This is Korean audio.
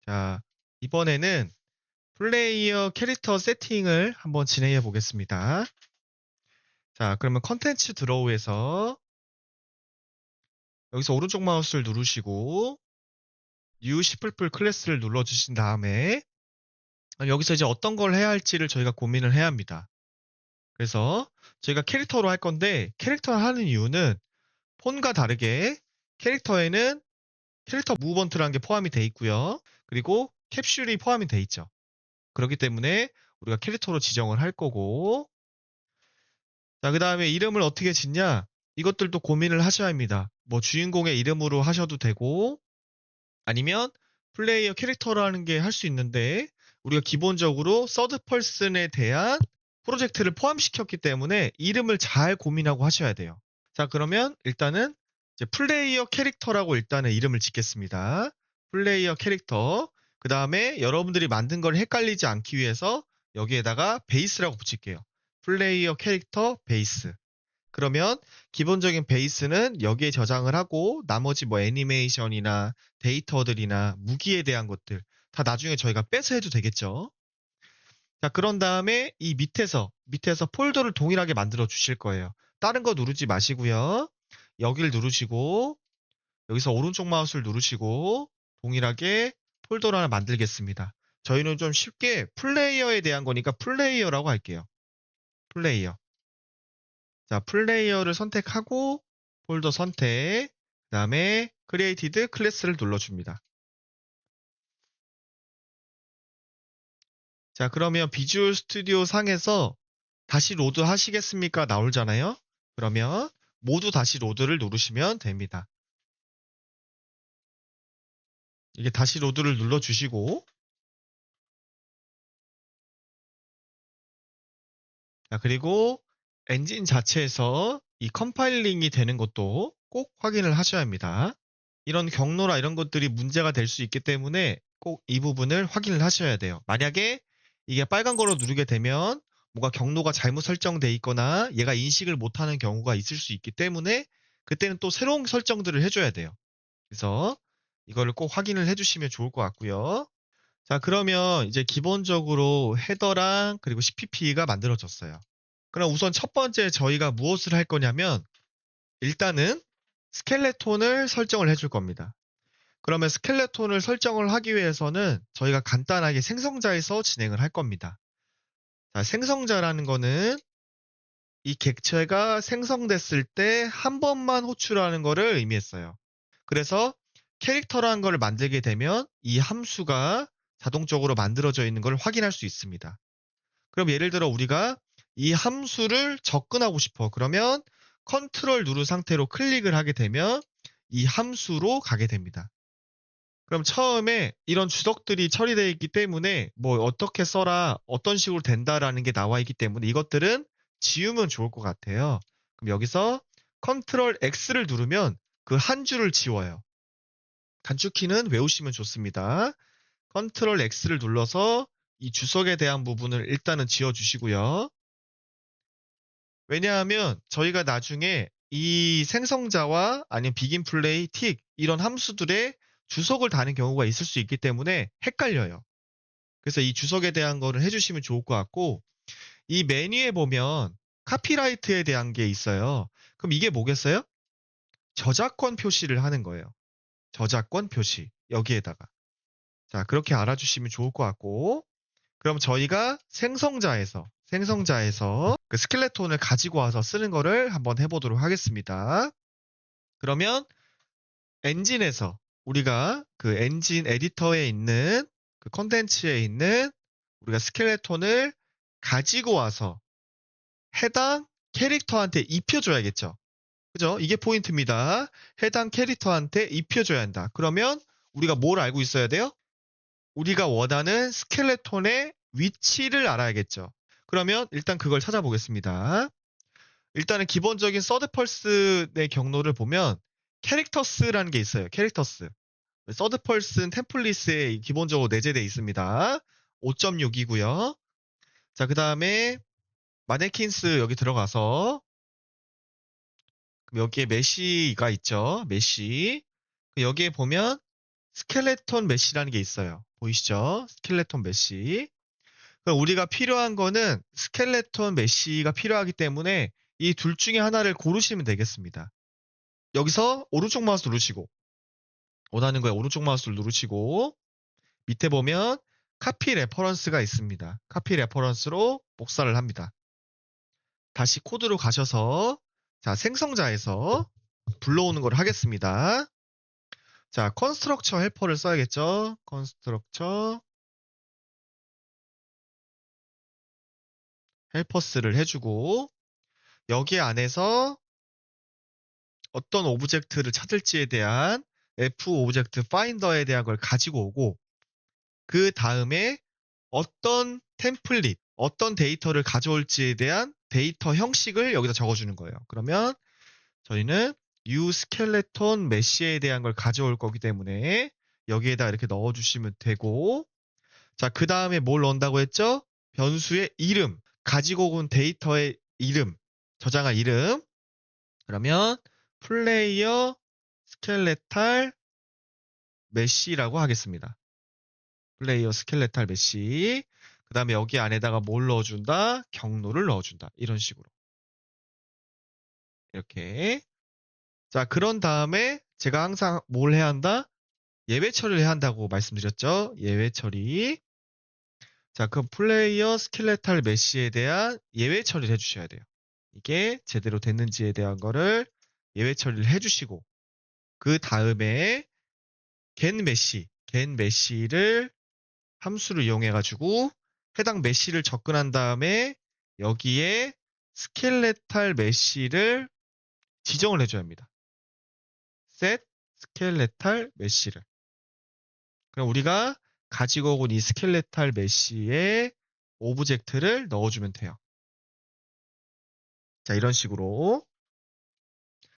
자, 이번에는 플레이어 캐릭터 세팅을 한번 진행해 보겠습니다. 자, 그러면 컨텐츠 드로우에서 여기서 오른쪽 마우스를 누르시고 New 시플플 클래스를 눌러주신 다음에 여기서 이제 어떤 걸 해야 할지를 저희가 고민을 해야 합니다. 그래서 저희가 캐릭터로 할 건데 캐릭터를 하는 이유는 폰과 다르게 캐릭터에는 캐릭터 무브먼트라는 게 포함이 돼 있고요. 그리고 캡슐이 포함이 돼 있죠. 그렇기 때문에 우리가 캐릭터로 지정을 할 거고, 자, 그 다음에 이름을 어떻게 짓냐? 이것들도 고민을 하셔야 합니다. 뭐 주인공의 이름으로 하셔도 되고, 아니면 플레이어 캐릭터라는 게 할 수 있는데, 우리가 기본적으로 서드 펄슨에 대한 프로젝트를 포함시켰기 때문에 이름을 잘 고민하고 하셔야 돼요. 자, 그러면 일단은 이제 플레이어 캐릭터라고 일단은 이름을 짓겠습니다. 플레이어 캐릭터. 그 다음에 여러분들이 만든 걸 헷갈리지 않기 위해서 여기에다가 베이스라고 붙일게요. 플레이어 캐릭터 베이스. 그러면 기본적인 베이스는 여기에 저장을 하고 나머지 뭐 애니메이션이나 데이터들이나 무기에 대한 것들 다 나중에 저희가 빼서 해도 되겠죠. 자, 그런 다음에 이 밑에서 폴더를 동일하게 만들어 주실 거예요. 다른 거 누르지 마시고요. 여기를 누르시고 여기서 오른쪽 마우스를 누르시고 동일하게 폴더를 하나 만들겠습니다. 저희는 좀 쉽게 플레이어에 대한 거니까 플레이어라고 할게요. 플레이어. 자, 플레이어를 선택하고 폴더 선택, 그 다음에 크리에이티드 클래스를 눌러줍니다. 자, 그러면 비주얼 스튜디오 상에서 다시 로드 하시겠습니까? 나오잖아요. 그러면 모두 다시 로드를 누르시면 됩니다. 이게 다시 로드를 눌러주시고, 자, 그리고 엔진 자체에서 이 컴파일링이 되는 것도 꼭 확인을 하셔야 합니다. 이런 경로나 이런 것들이 문제가 될 수 있기 때문에 꼭 이 부분을 확인을 하셔야 돼요. 만약에 이게 빨간 거로 누르게 되면 뭔가 경로가 잘못 설정돼 있거나 얘가 인식을 못하는 경우가 있을 수 있기 때문에 그때는 또 새로운 설정들을 해줘야 돼요. 그래서 이거를 꼭 확인을 해주시면 좋을 것 같고요. 자, 그러면 이제 기본적으로 헤더랑 그리고 CPP가 만들어졌어요. 그럼 우선 첫 번째 저희가 무엇을 할 거냐면 일단은 스켈레톤을 설정을 해줄 겁니다. 그러면 스켈레톤을 설정을 하기 위해서는 저희가 간단하게 생성자에서 진행을 할 겁니다. 자, 생성자라는 거는 이 객체가 생성됐을 때 한 번만 호출하는 거를 의미했어요. 그래서 캐릭터라는 걸 만들게 되면 이 함수가 자동적으로 만들어져 있는 걸 확인할 수 있습니다. 그럼 예를 들어 우리가 이 함수를 접근하고 싶어. 그러면 컨트롤 누른 상태로 클릭을 하게 되면 이 함수로 가게 됩니다. 그럼 처음에 이런 주석들이 처리되어 있기 때문에 뭐 어떻게 써라, 어떤 식으로 된다라는 게 나와 있기 때문에 이것들은 지우면 좋을 것 같아요. 그럼 여기서 컨트롤 X를 누르면 그 한 줄을 지워요. 단축키는 외우시면 좋습니다. 컨트롤 X를 눌러서 이 주석에 대한 부분을 일단은 지워주시고요. 왜냐하면 저희가 나중에 이 생성자와 아니면 비긴 플레이, 틱 이런 함수들의 주석을 다는 경우가 있을 수 있기 때문에 헷갈려요. 그래서 이 주석에 대한 거를 해주시면 좋을 것 같고 이 메뉴에 보면 카피라이트에 대한 게 있어요. 그럼 이게 뭐겠어요? 저작권 표시를 하는 거예요. 저작권 표시 여기에다가 자 그렇게 알아주시면 좋을 것 같고 그럼 저희가 생성자에서 그 스켈레톤을 가지고 와서 쓰는 거를 한번 해보도록 하겠습니다. 그러면 엔진에서 우리가 그 엔진 에디터에 있는 그 컨텐츠에 있는 우리가 스켈레톤을 가지고 와서 해당 캐릭터한테 입혀줘야겠죠. 그죠? 이게 포인트입니다. 해당 캐릭터한테 입혀줘야 한다. 그러면 우리가 뭘 알고 있어야 돼요? 우리가 원하는 스켈레톤의 위치를 알아야겠죠. 그러면 일단 그걸 찾아보겠습니다. 일단은 기본적인 서드펄스의 경로를 보면 캐릭터스라는 게 있어요. 캐릭터스. 서드펄스는 템플릿에 기본적으로 내재되어 있습니다. 5.6이고요. 자, 그 다음에 마네킨스 여기 들어가서 여기에 메시가 있죠. 메시. 여기에 보면 스켈레톤 메시라는 게 있어요. 보이시죠? 스켈레톤 메시. 그럼 우리가 필요한 거는 스켈레톤 메시가 필요하기 때문에 이 둘 중에 하나를 고르시면 되겠습니다. 여기서 오른쪽 마우스 누르시고, 원하는 거에 오른쪽 마우스를 누르시고, 밑에 보면 카피 레퍼런스가 있습니다. 카피 레퍼런스로 복사를 합니다. 다시 코드로 가셔서, 자, 생성자에서 불러오는 걸 하겠습니다. 자, 컨스트럭처 헬퍼를 써야겠죠? 컨스트럭처 헬퍼스를 해주고, 여기 안에서 어떤 오브젝트를 찾을지에 대한 F 오브젝트 파인더에 대한 걸 가지고 오고, 그 다음에 어떤 템플릿, 어떤 데이터를 가져올지에 대한 데이터 형식을 여기다 적어주는 거예요. 그러면 저희는 uSkeleton mesh에 대한 걸 가져올 거기 때문에 여기에다 이렇게 넣어주시면 되고, 자, 그 다음에 뭘 넣는다고 했죠? 변수의 이름, 가지고 온 데이터의 이름, 저장할 이름. 그러면 플레이어 스켈레탈 메시라고 하겠습니다. 플레이어 스켈레탈 메시. 그 다음에 여기 안에다가 뭘 넣어준다? 경로를 넣어준다. 이런 식으로. 이렇게. 자, 그런 다음에 제가 항상 뭘 해야 한다? 예외 처리를 해야 한다고 말씀드렸죠? 예외 처리. 자, 그럼 플레이어 스켈레탈 메시에 대한 예외 처리를 해주셔야 돼요. 이게 제대로 됐는지에 대한 거를 예외 처리를 해주시고, 그 다음에 겐 메시를 함수를 이용해가지고 해당 메시를 접근한 다음에 여기에 스켈레탈 메시를 지정을 해줘야 합니다. set 스켈레탈 메시를. 그럼 우리가 가지고 온 이 스켈레탈 메시에 오브젝트를 넣어주면 돼요. 자, 이런 식으로